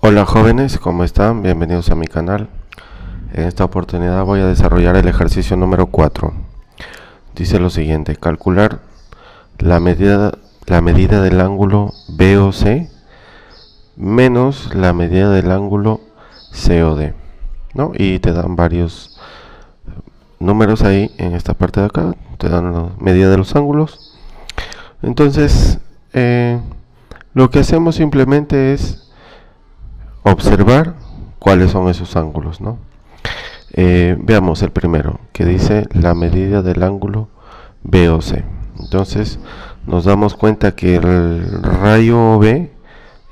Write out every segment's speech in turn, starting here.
Hola jóvenes, ¿cómo están? Bienvenidos a mi canal. En esta oportunidad voy a desarrollar el ejercicio número 4. Dice lo siguiente: calcular la medida del ángulo BOC menos la medida del ángulo COD, ¿no? Y te dan varios números ahí en esta parte de acá, te dan la medida de los ángulos. Entonces, lo que hacemos simplemente es observar cuáles son esos ángulos, ¿no? Veamos el primero, que dice la medida del ángulo BOC. Entonces nos damos cuenta que el rayo OB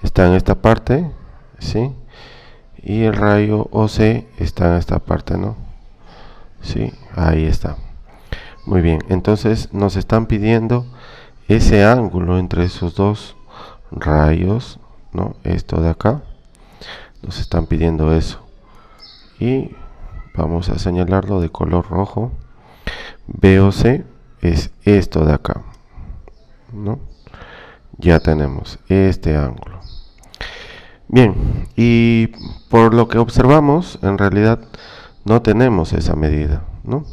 está en esta parte, ¿sí? Y el rayo OC está en esta parte, ¿no? Sí, ahí está. Muy bien, entonces nos están pidiendo ese ángulo entre esos dos rayos, ¿no? Esto de acá. Nos están pidiendo eso. Y vamos a señalarlo de color rojo. BOC es esto de acá, ¿no? Ya tenemos este ángulo. Bien, y por lo que observamos, en realidad no tenemos esa medida, ¿no?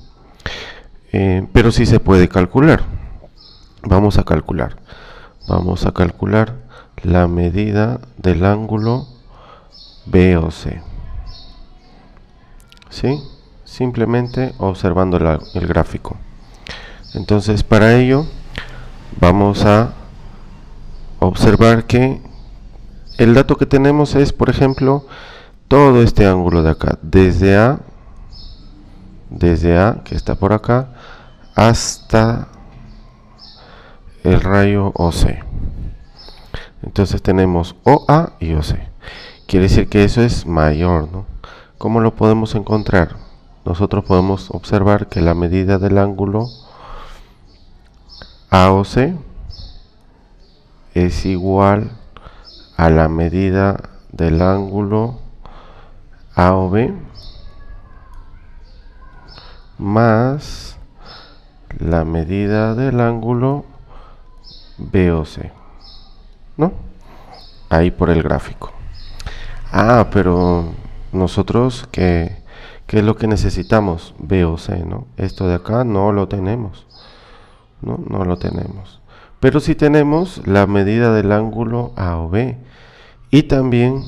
Pero sí se puede calcular. Vamos a calcular la medida del ángulo BOC. ¿Sí? Simplemente observando el gráfico. Entonces, para ello vamos a observar que el dato que tenemos es, por ejemplo, todo este ángulo de acá, desde A, que está por acá, hasta el rayo OC. Entonces tenemos OA y OC. Quiere decir que eso es mayor, ¿no? ¿Cómo lo podemos encontrar? Nosotros podemos observar que la medida del ángulo AOC es igual a la medida del ángulo AOB más la medida del ángulo BOC, ¿no? Ahí por el gráfico. Pero nosotros, ¿qué es lo que necesitamos? BOC, ¿no? Esto de acá no lo tenemos, no lo tenemos. Pero sí tenemos la medida del ángulo AOB y también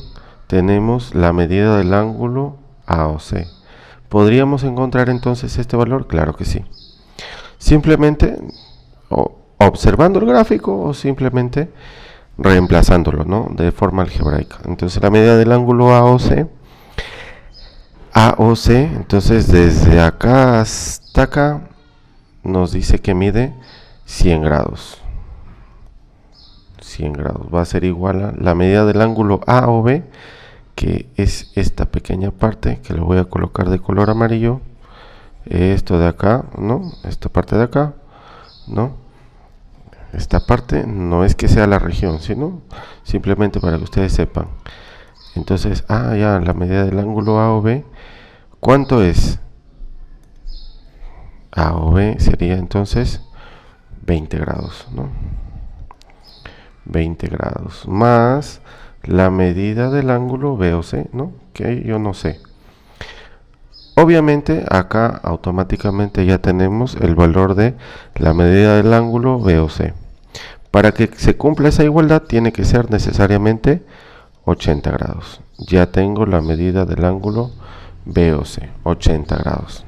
tenemos la medida del ángulo AOC. ¿Podríamos encontrar entonces este valor? Claro que sí. Simplemente observando el gráfico o simplemente reemplazándolo, ¿no? De forma algebraica. Entonces la medida del ángulo AOC, entonces desde acá hasta acá nos dice que mide 100 grados. 100 grados va a ser igual a la medida del ángulo AOB, que es esta pequeña parte que lo voy a colocar de color amarillo. Esto de acá, ¿no? Esta parte de acá, ¿no? Esta parte no es que sea la región, sino simplemente para que ustedes sepan. Entonces, ya la medida del ángulo AOB, ¿cuánto es? AOB sería entonces 20 grados, ¿no? 20 grados más la medida del ángulo BOC, ¿no? Que yo no sé. Obviamente acá automáticamente ya tenemos el valor de la medida del ángulo BOC. Para que se cumpla esa igualdad tiene que ser necesariamente 80 grados. Ya tengo la medida del ángulo BOC, 80 grados.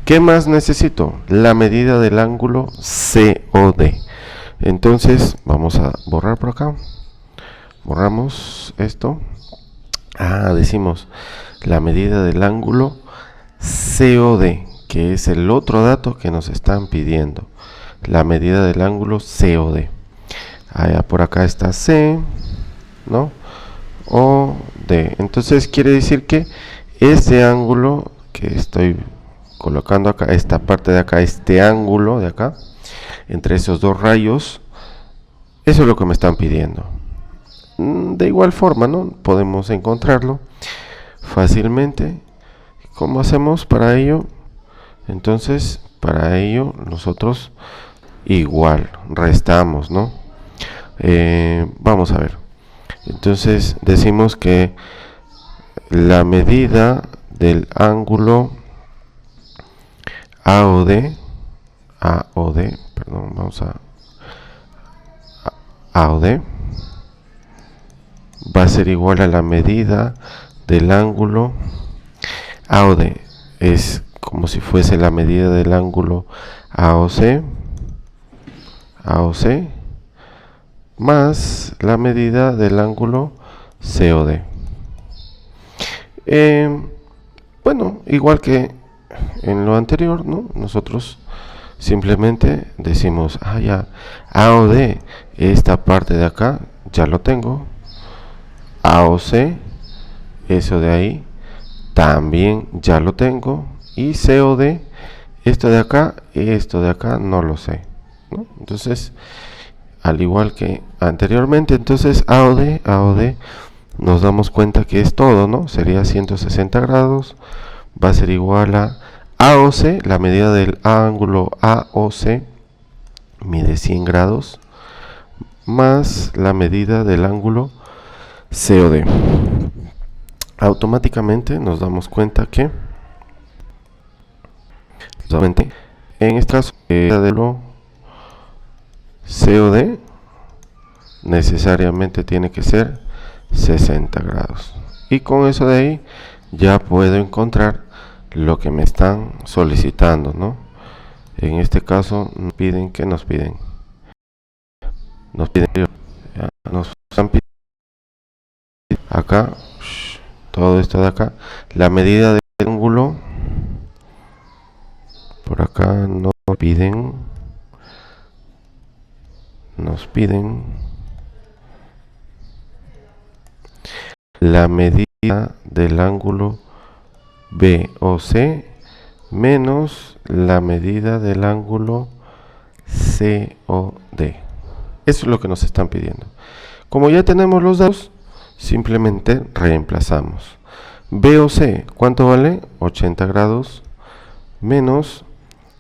¿Qué más necesito? La medida del ángulo COD. Entonces vamos a borrar por acá. Borramos esto. Decimos la medida del ángulo COD, que es el otro dato que nos están pidiendo. La medida del ángulo COD. Por acá está C, ¿no? O D. Entonces quiere decir que este ángulo que estoy colocando acá, esta parte de acá, este ángulo de acá, entre esos dos rayos, eso es lo que me están pidiendo. De igual forma, ¿no? Podemos encontrarlo fácilmente. ¿Cómo hacemos para ello? Entonces, para ello nosotros igual restamos, ¿no? Vamos a ver. Entonces decimos que la medida del ángulo AOD, perdón, vamos a AOD va a ser igual a la medida del ángulo AOD, es como si fuese la medida del ángulo AOC más la medida del ángulo COD. Bueno, igual que en lo anterior, ¿no? Nosotros simplemente decimos, ya, AOD, esta parte de acá, ya lo tengo. AOC, eso de ahí, también ya lo tengo. Y COD, esto de acá no lo sé, ¿no? Entonces, al igual que anteriormente, entonces AOD, nos damos cuenta que es todo, ¿no? Sería 160 grados, va a ser igual a AOC, la medida del ángulo AOC mide 100 grados, más la medida del ángulo COD. Automáticamente nos damos cuenta que en este caso de lo COD necesariamente tiene que ser 60 grados, y con eso de ahí ya puedo encontrar lo que me están solicitando, ¿no? En este caso nos piden nos están pidiendo acá, todo esto de acá, la medida del ángulo. Por acá nos piden la medida del ángulo BOC menos la medida del ángulo COD. Eso es lo que nos están pidiendo. Como ya tenemos los datos, simplemente reemplazamos. BOC, ¿cuánto vale? 80 grados menos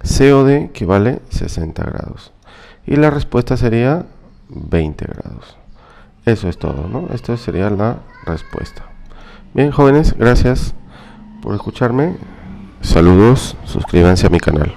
COD, que vale 60 grados. Y la respuesta sería 20 grados. Eso es todo, ¿no? Esto sería la respuesta. Bien, jóvenes, gracias por escucharme. Saludos, suscríbanse a mi canal.